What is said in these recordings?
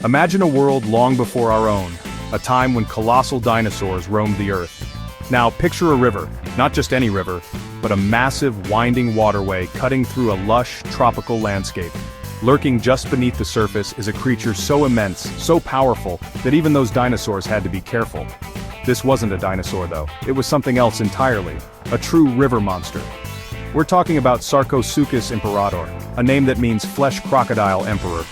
Imagine a world long before our own, a time when colossal dinosaurs roamed the earth. Now picture a river, not just any river, but a massive winding waterway cutting through a lush, tropical landscape. Lurking just beneath the surface is a creature so immense, so powerful, that even those dinosaurs had to be careful. This wasn't a dinosaur though, it was something else entirely, a true river monster. We're talking about Sarcosuchus imperator, a name that means flesh crocodile emperor.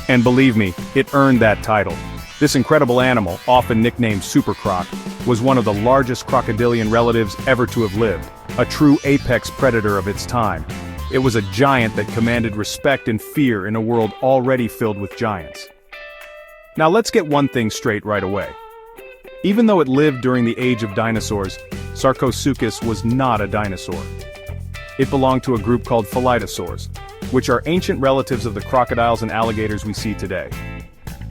And believe me, it earned that title. This incredible animal, often nicknamed SuperCroc, was one of the largest crocodilian relatives ever to have lived, a true apex predator of its time. It was a giant that commanded respect and fear in a world already filled with giants. Now let's get one thing straight right away. Even though it lived during the age of dinosaurs, Sarcosuchus was not a dinosaur. It belonged to a group called phyllitosaurs, which are ancient relatives of the crocodiles and alligators we see today.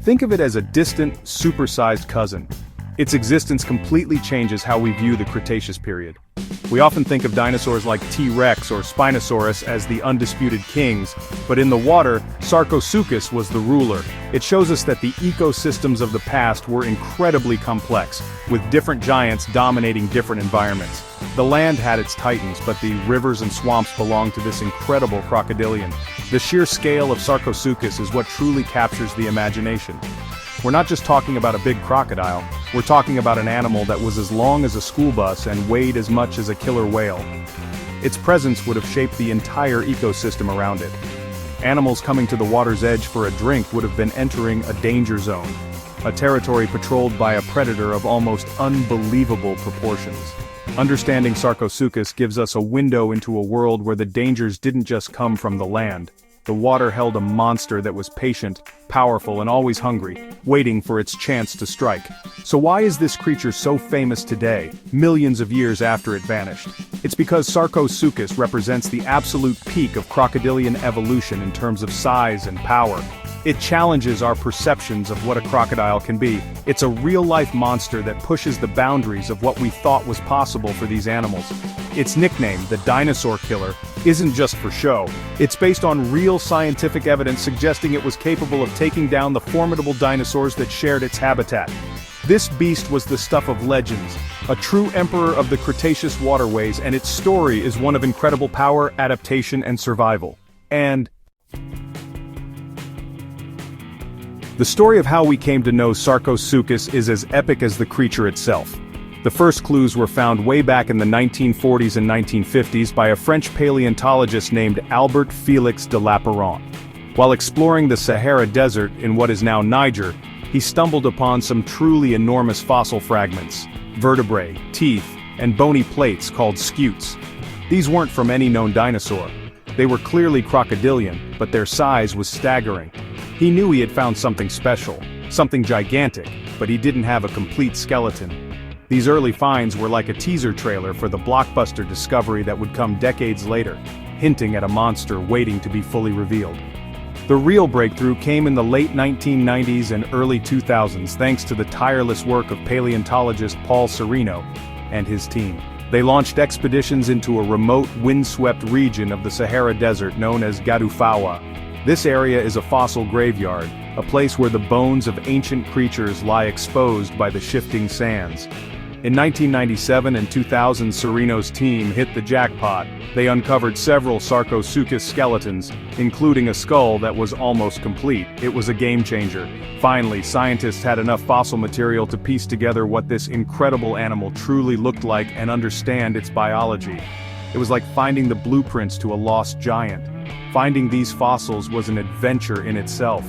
Think of it as a distant, supersized cousin. Its existence completely changes how we view the Cretaceous period. We often think of dinosaurs like T-Rex or Spinosaurus as the undisputed kings, but in the water, Sarcosuchus was the ruler. It shows us that the ecosystems of the past were incredibly complex, with different giants dominating different environments. The land had its titans, but the rivers and swamps belonged to this incredible crocodilian. The sheer scale of Sarcosuchus is what truly captures the imagination. We're not just talking about a big crocodile, we're talking about an animal that was as long as a school bus and weighed as much as a killer whale. Its presence would have shaped the entire ecosystem around it. Animals coming to the water's edge for a drink would have been entering a danger zone, a territory patrolled by a predator of almost unbelievable proportions. Understanding Sarcosuchus gives us a window into a world where the dangers didn't just come from the land. The water held a monster that was patient, powerful, and always hungry, waiting for its chance to strike. So why is this creature so famous today, millions of years after it vanished? It's because Sarcosuchus represents the absolute peak of crocodilian evolution in terms of size and power. It challenges our perceptions of what a crocodile can be. It's a real-life monster that pushes the boundaries of what we thought was possible for these animals. Its nickname, the Dinosaur Killer, isn't just for show. It's based on real scientific evidence suggesting it was capable of taking down the formidable dinosaurs that shared its habitat. This beast was the stuff of legends, a true emperor of the Cretaceous waterways, and its story is one of incredible power, adaptation, and survival. And the story of how we came to know Sarcosuchus is as epic as the creature itself. The first clues were found way back in the 1940s and 1950s by a French paleontologist named Albert Félix de Lapparent. While exploring the Sahara Desert in what is now Niger, he stumbled upon some truly enormous fossil fragments, vertebrae, teeth, and bony plates called scutes. These weren't from any known dinosaur. They were clearly crocodilian, but their size was staggering. He knew he had found something special, something gigantic, but he didn't have a complete skeleton. These early finds were like a teaser trailer for the blockbuster discovery that would come decades later, hinting at a monster waiting to be fully revealed. The real breakthrough came in the late 1990s and early 2000s thanks to the tireless work of paleontologist Paul Sereno and his team. They launched expeditions into a remote, windswept region of the Sahara Desert known as Gadufawa. This area is a fossil graveyard, a place where the bones of ancient creatures lie exposed by the shifting sands. In 1997 and 2000, Sereno's team hit the jackpot. They uncovered several Sarcosuchus skeletons, including a skull that was almost complete. It was a game-changer. Finally, scientists had enough fossil material to piece together what this incredible animal truly looked like and understand its biology. It was like finding the blueprints to a lost giant. Finding these fossils was an adventure in itself.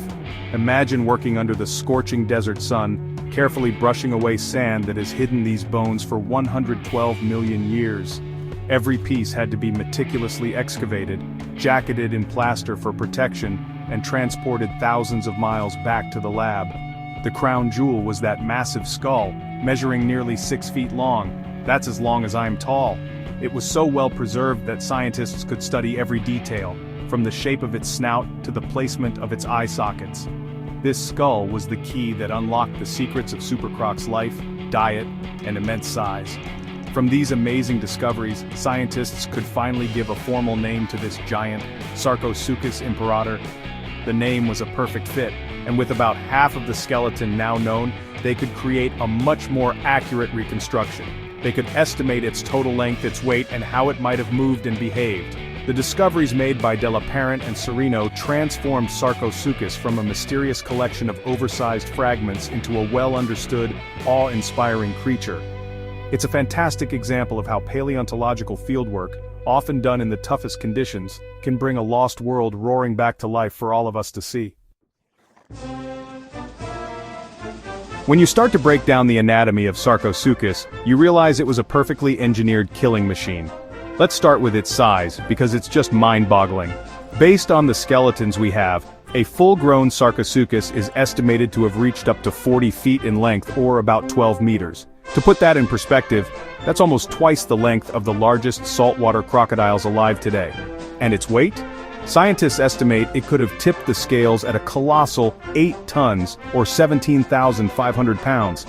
Imagine working under the scorching desert sun, carefully brushing away sand that has hidden these bones for 112 million years. Every piece had to be meticulously excavated, jacketed in plaster for protection, and transported thousands of miles back to the lab. The crown jewel was that massive skull, measuring nearly 6 feet long. That's as long as I'm tall. It was so well preserved that scientists could study every detail, from the shape of its snout to the placement of its eye sockets. This skull was the key that unlocked the secrets of SuperCroc's life, diet, and immense size. From these amazing discoveries, scientists could finally give a formal name to this giant, Sarcosuchus imperator. The name was a perfect fit, and with about half of the skeleton now known, they could create a much more accurate reconstruction. They could estimate its total length, its weight, and how it might have moved and behaved. The discoveries made by De La Parent and Serino transformed Sarcosuchus from a mysterious collection of oversized fragments into a well-understood, awe-inspiring creature. It's a fantastic example of how paleontological fieldwork, often done in the toughest conditions, can bring a lost world roaring back to life for all of us to see. When you start to break down the anatomy of Sarcosuchus, you realize it was a perfectly engineered killing machine. Let's start with its size, because it's just mind-boggling. Based on the skeletons we have, a full-grown Sarcosuchus is estimated to have reached up to 40 feet in length, or about 12 meters. To put that in perspective, that's almost twice the length of the largest saltwater crocodiles alive today. And its weight? Scientists estimate it could have tipped the scales at a colossal 8 tons, or 17,500 pounds.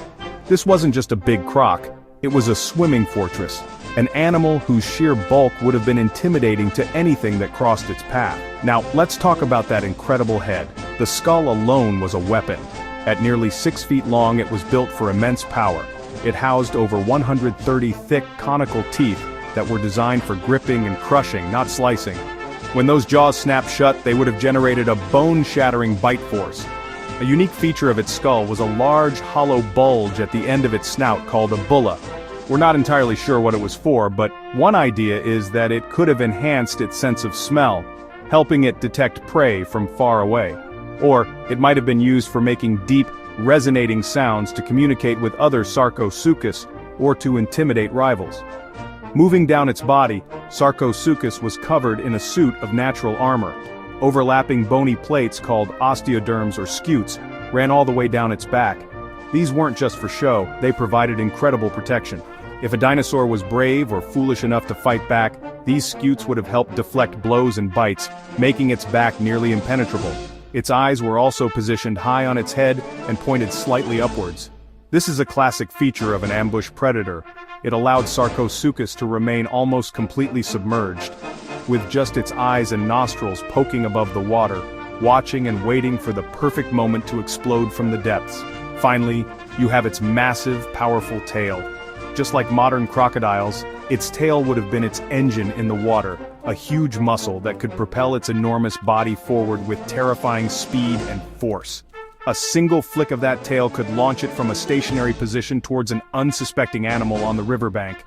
This wasn't just a big croc, it was a swimming fortress. An animal whose sheer bulk would have been intimidating to anything that crossed its path. Now, let's talk about that incredible head. The skull alone was a weapon. At nearly 6 feet long, it was built for immense power. It housed over 130 thick, conical teeth that were designed for gripping and crushing, not slicing. When those jaws snapped shut, they would have generated a bone-shattering bite force. A unique feature of its skull was a large, hollow bulge at the end of its snout called a bulla. We're not entirely sure what it was for, but one idea is that it could have enhanced its sense of smell, helping it detect prey from far away. Or, it might have been used for making deep, resonating sounds to communicate with other Sarcosuchus, or to intimidate rivals. Moving down its body, Sarcosuchus was covered in a suit of natural armor. Overlapping bony plates called osteoderms or scutes ran all the way down its back. These weren't just for show, they provided incredible protection. If a dinosaur was brave or foolish enough to fight back, these scutes would have helped deflect blows and bites, making its back nearly impenetrable. Its eyes were also positioned high on its head and pointed slightly upwards. This is a classic feature of an ambush predator. It allowed Sarcosuchus to remain almost completely submerged, with just its eyes and nostrils poking above the water, watching and waiting for the perfect moment to explode from the depths. Finally, you have its massive, powerful tail. Just like modern crocodiles, its tail would have been its engine in the water, a huge muscle that could propel its enormous body forward with terrifying speed and force. A single flick of that tail could launch it from a stationary position towards an unsuspecting animal on the riverbank.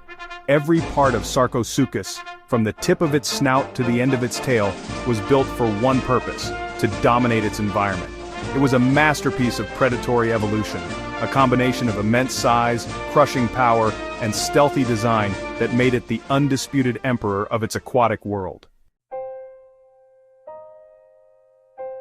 Every part of Sarcosuchus, from the tip of its snout to the end of its tail, was built for one purpose: to dominate its environment. It was a masterpiece of predatory evolution, a combination of immense size, crushing power, and stealthy design that made it the undisputed emperor of its aquatic world.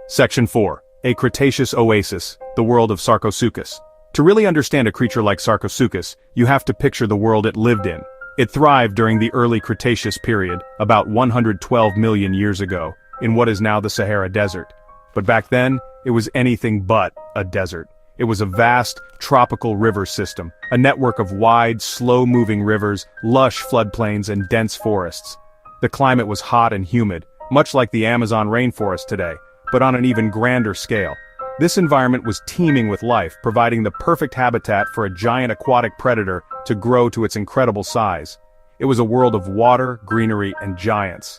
Section 4. A Cretaceous Oasis, the World of Sarcosuchus. To really understand a creature like Sarcosuchus, you have to picture the world it lived in. It thrived during the early Cretaceous period, about 112 million years ago, in what is now the Sahara Desert. But back then, it was anything but a desert. It was a vast, tropical river system, a network of wide, slow-moving rivers, lush floodplains, and dense forests. The climate was hot and humid, much like the Amazon rainforest today, but on an even grander scale. This environment was teeming with life, providing the perfect habitat for a giant aquatic predator to grow to its incredible size. It was a world of water, greenery, and giants.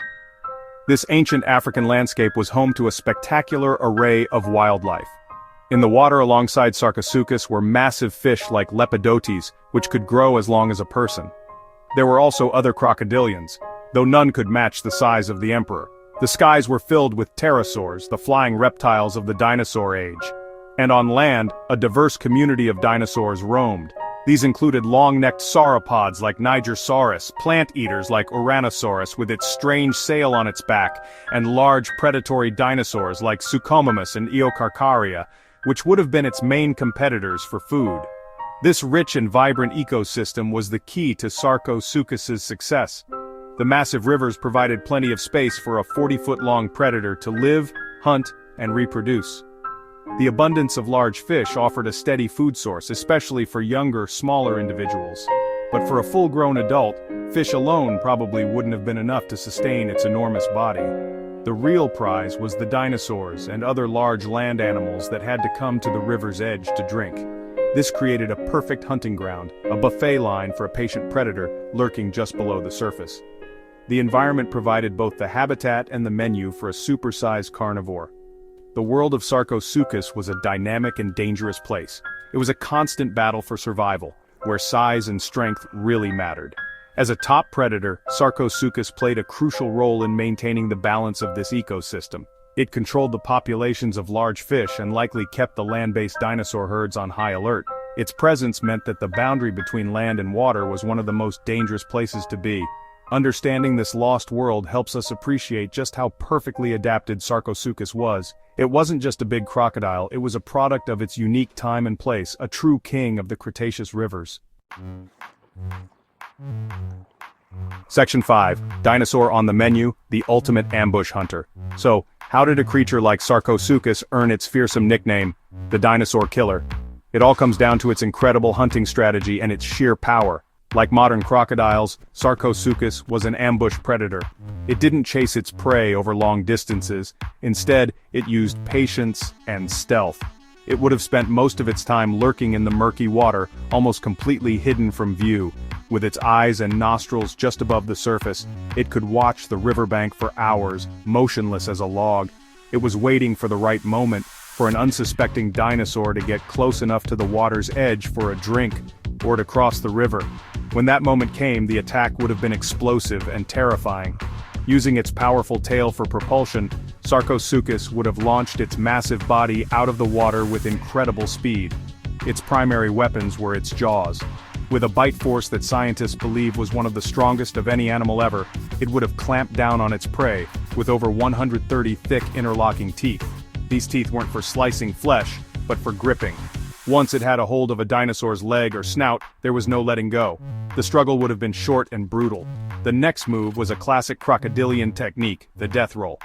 This ancient African landscape was home to a spectacular array of wildlife. In the water alongside Sarcosuchus were massive fish like lepidotes, which could grow as long as a person. There were also other crocodilians, though none could match the size of the emperor. The skies were filled with pterosaurs, the flying reptiles of the dinosaur age. And on land, a diverse community of dinosaurs roamed. These included long-necked sauropods like Nigersaurus, plant-eaters like Uranosaurus with its strange sail on its back, and large predatory dinosaurs like Suchomimus and Eocarcharia, which would have been its main competitors for food. This rich and vibrant ecosystem was the key to Sarcosuchus's success. The massive rivers provided plenty of space for a 40-foot-long predator to live, hunt, and reproduce. The abundance of large fish offered a steady food source, especially for younger, smaller individuals. But for a full-grown adult, fish alone probably wouldn't have been enough to sustain its enormous body. The real prize was the dinosaurs and other large land animals that had to come to the river's edge to drink. This created a perfect hunting ground, a buffet line for a patient predator lurking just below the surface. The environment provided both the habitat and the menu for a supersized carnivore. The world of Sarcosuchus was a dynamic and dangerous place. It was a constant battle for survival, where size and strength really mattered. As a top predator, Sarcosuchus played a crucial role in maintaining the balance of this ecosystem. It controlled the populations of large fish and likely kept the land-based dinosaur herds on high alert. Its presence meant that the boundary between land and water was one of the most dangerous places to be. Understanding this lost world helps us appreciate just how perfectly adapted Sarcosuchus was. It wasn't just a big crocodile, it was a product of its unique time and place, a true king of the Cretaceous rivers. Section 5. Dinosaur on the menu, the ultimate ambush hunter. So, how did a creature like Sarcosuchus earn its fearsome nickname, the Dinosaur Killer? It all comes down to its incredible hunting strategy and its sheer power. Like modern crocodiles, Sarcosuchus was an ambush predator. It didn't chase its prey over long distances. Instead, it used patience and stealth. It would have spent most of its time lurking in the murky water, almost completely hidden from view. With its eyes and nostrils just above the surface, it could watch the riverbank for hours, motionless as a log. It was waiting for the right moment, for an unsuspecting dinosaur to get close enough to the water's edge for a drink, or to cross the river. When that moment came, the attack would have been explosive and terrifying. Using its powerful tail for propulsion, Sarcosuchus would have launched its massive body out of the water with incredible speed. Its primary weapons were its jaws. With a bite force that scientists believe was one of the strongest of any animal ever, it would have clamped down on its prey, with over 130 thick interlocking teeth. These teeth weren't for slicing flesh, but for gripping. Once it had a hold of a dinosaur's leg or snout, there was no letting go. The struggle would have been short and brutal. The next move was a classic crocodilian technique, the death roll.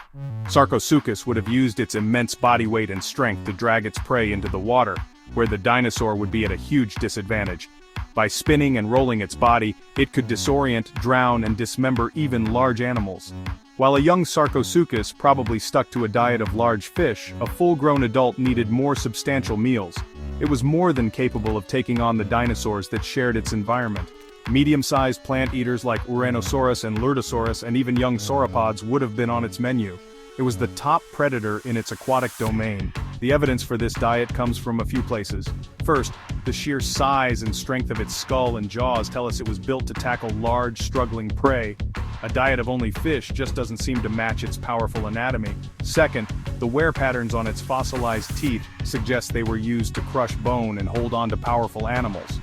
Sarcosuchus would have used its immense body weight and strength to drag its prey into the water, where the dinosaur would be at a huge disadvantage. By spinning and rolling its body, it could disorient, drown, and dismember even large animals. While a young Sarcosuchus probably stuck to a diet of large fish, a full-grown adult needed more substantial meals. It was more than capable of taking on the dinosaurs that shared its environment. Medium-sized plant eaters like Uranosaurus and Lurdosaurus and even young sauropods would have been on its menu. It was the top predator in its aquatic domain. The evidence for this diet comes from a few places. First, the sheer size and strength of its skull and jaws tell us it was built to tackle large, struggling prey. A diet of only fish just doesn't seem to match its powerful anatomy. Second, the wear patterns on its fossilized teeth suggest they were used to crush bone and hold on to powerful animals.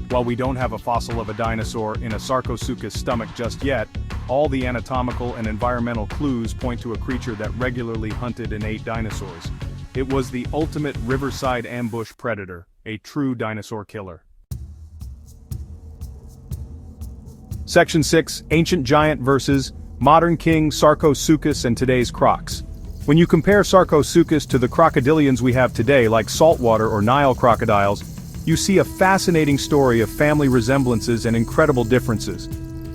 While we don't have a fossil of a dinosaur in a Sarcosuchus stomach just yet, all the anatomical and environmental clues point to a creature that regularly hunted and ate dinosaurs. It was the ultimate riverside ambush predator, a true dinosaur killer. Section 6. Ancient Giant versus Modern King Sarcosuchus and Today's Crocs. When you compare Sarcosuchus to the crocodilians we have today, like saltwater or Nile crocodiles, you see a fascinating story of family resemblances and incredible differences.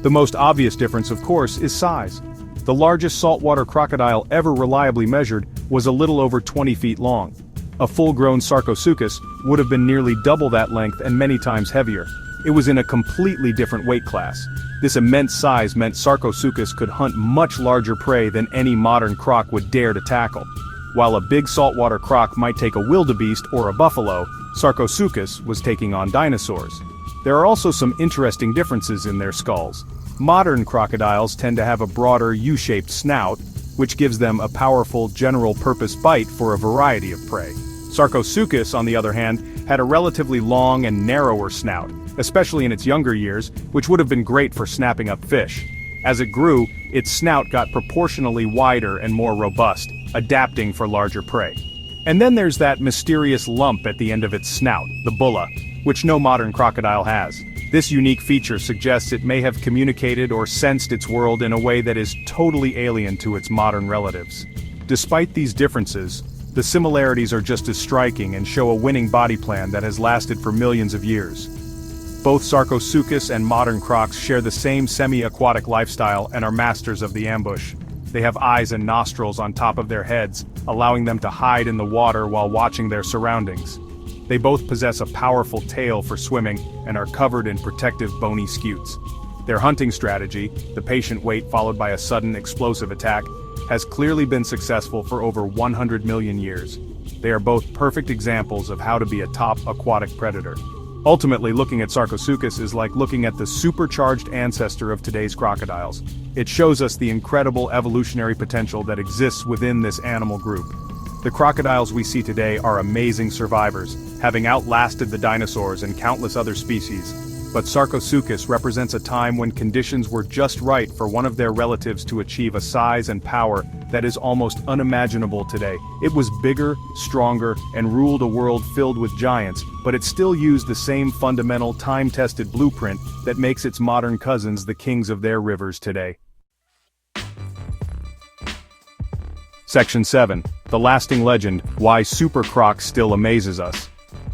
The most obvious difference, of course, is size. The largest saltwater crocodile ever reliably measured was a little over 20 feet long. A full-grown Sarcosuchus would have been nearly double that length and many times heavier. It was in a completely different weight class. This immense size meant Sarcosuchus could hunt much larger prey than any modern croc would dare to tackle. While a big saltwater croc might take a wildebeest or a buffalo, Sarcosuchus was taking on dinosaurs. There are also some interesting differences in their skulls. Modern crocodiles tend to have a broader U-shaped snout, which gives them a powerful general-purpose bite for a variety of prey. Sarcosuchus, on the other hand, had a relatively long and narrower snout, especially in its younger years, which would have been great for snapping up fish. As it grew, its snout got proportionally wider and more robust, adapting for larger prey. And then there's that mysterious lump at the end of its snout, the bulla, which no modern crocodile has. This unique feature suggests it may have communicated or sensed its world in a way that is totally alien to its modern relatives. Despite these differences, the similarities are just as striking and show a winning body plan that has lasted for millions of years. Both Sarcosuchus and modern crocs share the same semi-aquatic lifestyle and are masters of the ambush. They have eyes and nostrils on top of their heads, allowing them to hide in the water while watching their surroundings. They both possess a powerful tail for swimming and are covered in protective bony scutes. Their hunting strategy, the patient wait followed by a sudden explosive attack, has clearly been successful for over 100 million years. They are both perfect examples of how to be a top aquatic predator. Ultimately, looking at Sarcosuchus is like looking at the supercharged ancestor of today's crocodiles. It shows us the incredible evolutionary potential that exists within this animal group. The crocodiles we see today are amazing survivors, having outlasted the dinosaurs and countless other species. But Sarcosuchus represents a time when conditions were just right for one of their relatives to achieve a size and power that is almost unimaginable today. It was bigger, stronger, and ruled a world filled with giants, but it still used the same fundamental time-tested blueprint that makes its modern cousins the kings of their rivers today. Section 7. The lasting legend, why SuperCroc still amazes us.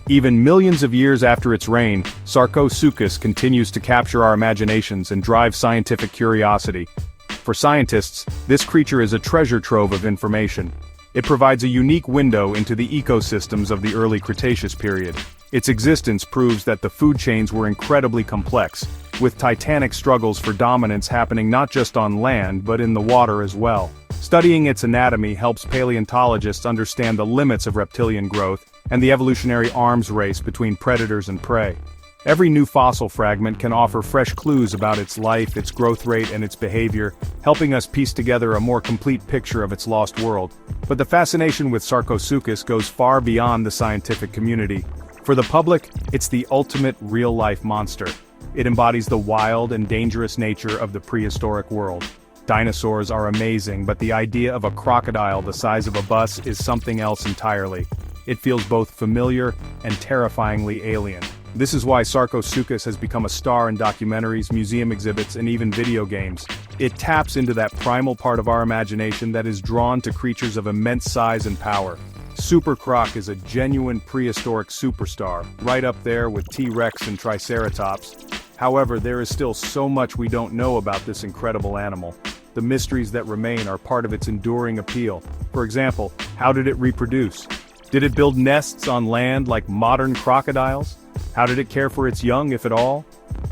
Even millions of years after its reign, Sarcosuchus continues to capture our imaginations and drive scientific curiosity. For scientists, this creature is a treasure trove of information. It provides a unique window into the ecosystems of the early Cretaceous period. Its existence proves that the food chains were incredibly complex, with titanic struggles for dominance happening not just on land but in the water as well. Studying its anatomy helps paleontologists understand the limits of reptilian growth and the evolutionary arms race between predators and prey. Every new fossil fragment can offer fresh clues about its life, its growth rate, and its behavior, helping us piece together a more complete picture of its lost world. But the fascination with Sarcosuchus goes far beyond the scientific community. For the public, it's the ultimate real-life monster. It embodies the wild and dangerous nature of the prehistoric world. Dinosaurs are amazing, but the idea of a crocodile the size of a bus is something else entirely. It feels both familiar and terrifyingly alien. This is why Sarcosuchus has become a star in documentaries, museum exhibits, and even video games. It taps into that primal part of our imagination that is drawn to creatures of immense size and power. SuperCroc is a genuine prehistoric superstar, right up there with T-Rex and Triceratops. However, there is still so much we don't know about this incredible animal. The mysteries that remain are part of its enduring appeal. For example, how did it reproduce? Did it build nests on land like modern crocodiles? How did it care for its young, if at all?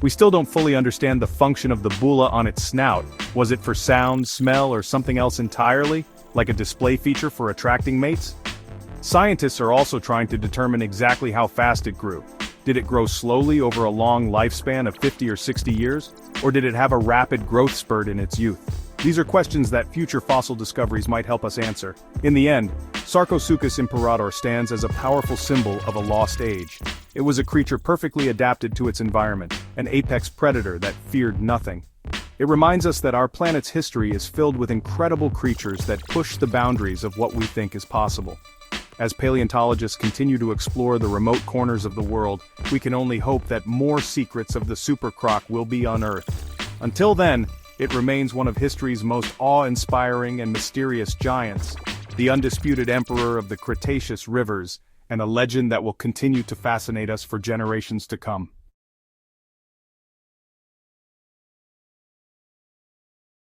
We still don't fully understand the function of the bulla on its snout. Was it for sound, smell, or something else entirely, like a display feature for attracting mates? Scientists are also trying to determine exactly how fast it grew. Did it grow slowly over a long lifespan of 50 or 60 years? Or did it have a rapid growth spurt in its youth? These are questions that future fossil discoveries might help us answer. In the end, Sarcosuchus imperator stands as a powerful symbol of a lost age. It was a creature perfectly adapted to its environment, an apex predator that feared nothing. It reminds us that our planet's history is filled with incredible creatures that push the boundaries of what we think is possible. As paleontologists continue to explore the remote corners of the world, we can only hope that more secrets of the SuperCroc will be unearthed. Until then, it remains one of history's most awe-inspiring and mysterious giants, the undisputed emperor of the Cretaceous rivers, and a legend that will continue to fascinate us for generations to come.